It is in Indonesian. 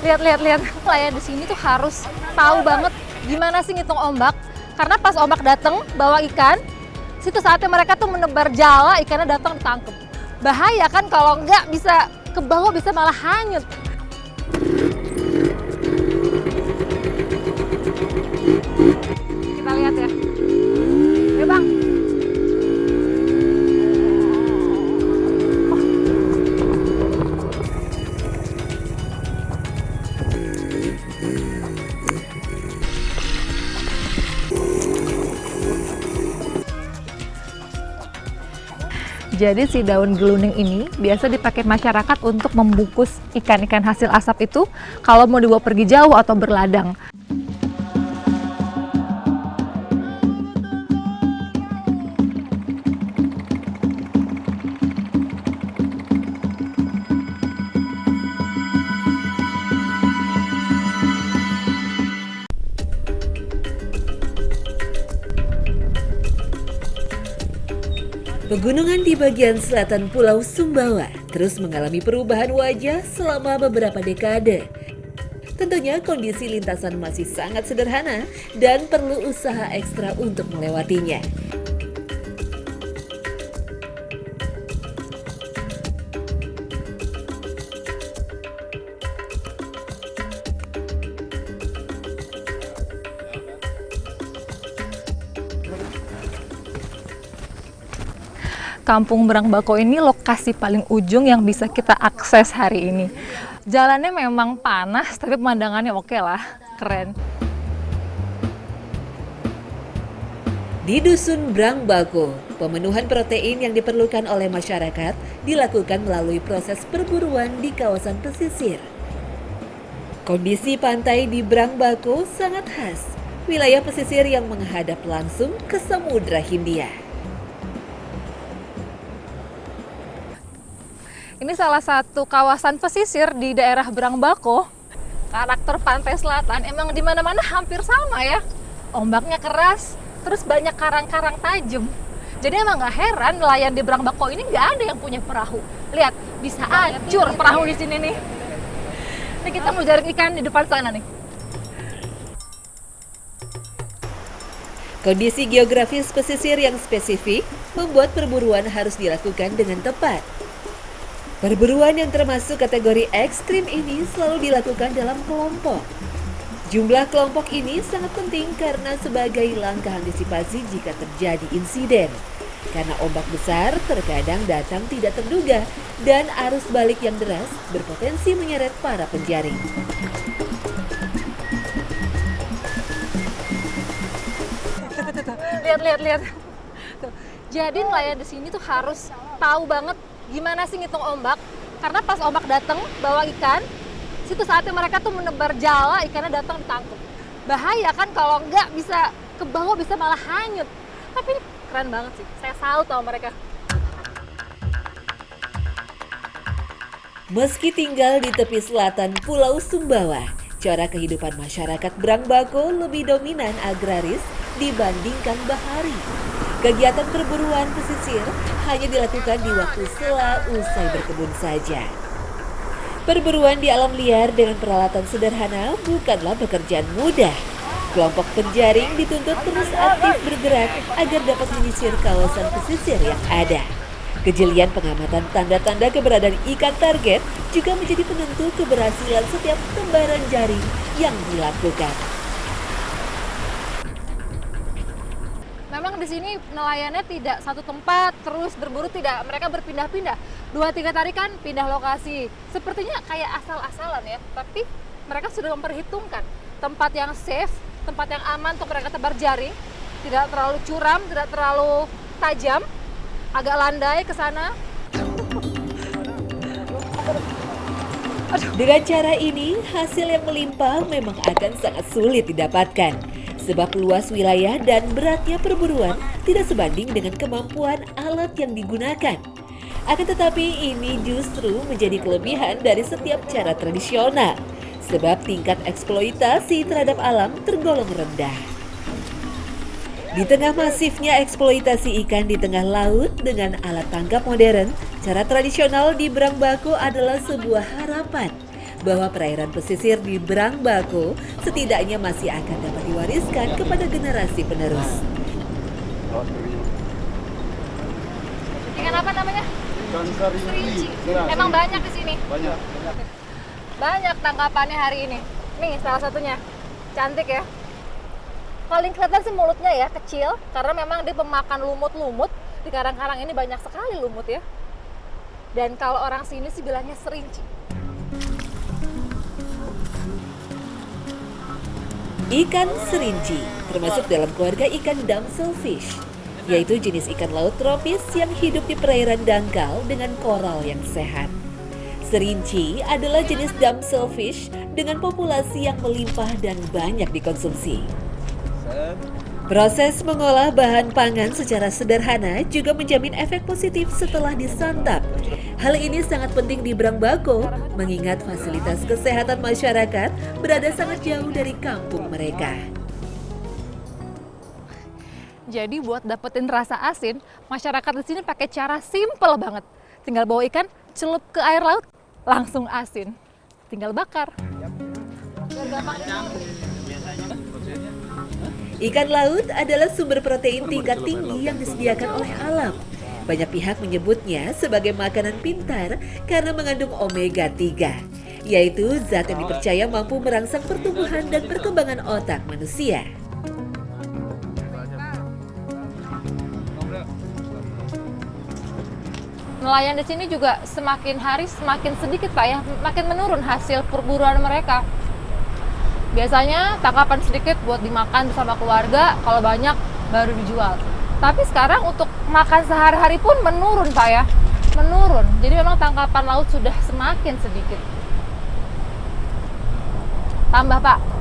Lihat. Nelayan di sini tuh harus tahu banget gimana sih ngitung ombak. Karena pas ombak datang bawa ikan, situ saatnya mereka tuh menebar jala, ikannya datang ditangkap. Bahaya kan kalau nggak bisa ke bawah, bisa malah hanyut. Kita lihat ya. Ya bang. Jadi si daun geluning ini biasa dipakai masyarakat untuk membungkus ikan-ikan hasil asap itu kalau mau dibawa pergi jauh atau berladang. Pegunungan di bagian selatan Pulau Sumbawa terus mengalami perubahan wajah selama beberapa dekade. Tentunya kondisi lintasan masih sangat sederhana dan perlu usaha ekstra untuk melewatinya. Kampung Brangbako ini lokasi paling ujung yang bisa kita akses hari ini. Jalannya memang panas, tapi pemandangannya oke lah, keren. Di Dusun Brangbako, pemenuhan protein yang diperlukan oleh masyarakat dilakukan melalui proses perburuan di kawasan pesisir. Kondisi pantai di Brangbako sangat khas, wilayah pesisir yang menghadap langsung ke Samudra Hindia. Ini salah satu kawasan pesisir di daerah Brangbako. Karakter pantai selatan emang di mana-mana hampir sama ya. Ombaknya keras, terus banyak karang-karang tajam. Jadi emang nggak heran nelayan di Brangbako ini nggak ada yang punya perahu. Lihat, bisa hancur perahu di sini nih. Ini kita mau jaring ikan di depan sana nih. Kondisi geografis pesisir yang spesifik membuat perburuan harus dilakukan dengan tepat. Perburuan yang termasuk kategori ekstrim ini selalu dilakukan dalam kelompok. Jumlah kelompok ini sangat penting karena sebagai langkah antisipasi jika terjadi insiden. Karena ombak besar terkadang datang tidak terduga dan arus balik yang deras berpotensi menyeret para penjaring. Lihat. Tuh. Jadi nelayan di sini tuh harus tahu banget gimana sih ngitung ombak. Karena pas ombak datang bawa ikan, situ saatnya mereka tuh menebar jala, ikannya datang ditangkap. Bahaya kan kalau nggak bisa ke bawah, bisa malah hanyut. Tapi ini keren banget sih, saya salut sama mereka. Meski tinggal di tepi selatan Pulau Sumbawa, cara kehidupan masyarakat Brangbako lebih dominan agraris dibandingkan bahari. Kegiatan perburuan pesisir hanya dilakukan di waktu sela usai berkebun saja. Perburuan di alam liar dengan peralatan sederhana bukanlah pekerjaan mudah. Kelompok penjaring dituntut terus aktif bergerak agar dapat menyisir kawasan pesisir yang ada. Kejelian pengamatan tanda-tanda keberadaan ikan target juga menjadi penentu keberhasilan setiap tebaran jaring yang dilakukan. Memang di sini nelayannya tidak satu tempat terus berburu, tidak, mereka berpindah-pindah. 2-3 tarikan pindah lokasi. Sepertinya kayak asal-asalan ya, tapi mereka sudah memperhitungkan tempat yang safe, tempat yang aman untuk mereka tebar jaring, tidak terlalu curam, tidak terlalu tajam, agak landai ke sana. Dengan cara ini, hasil yang melimpah memang akan sangat sulit didapatkan. Sebab luas wilayah dan beratnya perburuan tidak sebanding dengan kemampuan alat yang digunakan. Akan tetapi ini justru menjadi kelebihan dari setiap cara tradisional. Sebab tingkat eksploitasi terhadap alam tergolong rendah. Di tengah masifnya eksploitasi ikan di tengah laut dengan alat tangkap modern, cara tradisional di Brangbako adalah sebuah harapan. bahwa perairan pesisir di Brangbako setidaknya masih akan dapat diwariskan kepada generasi penerus. Ikan apa namanya? Ikan serinci. Emang banyak di sini? Banyak. Banyak tangkapannya hari ini. Nih salah satunya. Cantik ya. Paling kelihatan sih mulutnya ya, kecil. Karena memang dia pemakan lumut-lumut. Di karang-karang ini banyak sekali lumut ya. Dan kalau orang sini sih bilangnya serinci. Ikan serinci termasuk dalam keluarga ikan damselfish, yaitu jenis ikan laut tropis yang hidup di perairan dangkal dengan koral yang sehat. Serinci adalah jenis damselfish dengan populasi yang melimpah dan banyak dikonsumsi. Proses mengolah bahan pangan secara sederhana juga menjamin efek positif setelah disantap. Hal ini sangat penting di Brangbako, mengingat fasilitas kesehatan masyarakat berada sangat jauh dari kampung mereka. Jadi buat dapetin rasa asin, masyarakat di sini pakai cara simple banget. Tinggal bawa ikan, celup ke air laut, langsung asin. Tinggal bakar. Biar gampang Ikan laut adalah sumber protein tingkat tinggi yang disediakan oleh alam. Banyak pihak menyebutnya sebagai makanan pintar karena mengandung omega 3, yaitu zat yang dipercaya mampu merangsang pertumbuhan dan perkembangan otak manusia. Nelayan di sini juga semakin hari semakin sedikit Pak ya, makin menurun hasil perburuan mereka. Biasanya tangkapan sedikit buat dimakan bersama keluarga, kalau banyak baru dijual. Tapi sekarang untuk makan sehari-hari pun menurun Pak ya, menurun. Jadi memang tangkapan laut sudah semakin sedikit. Tambah Pak.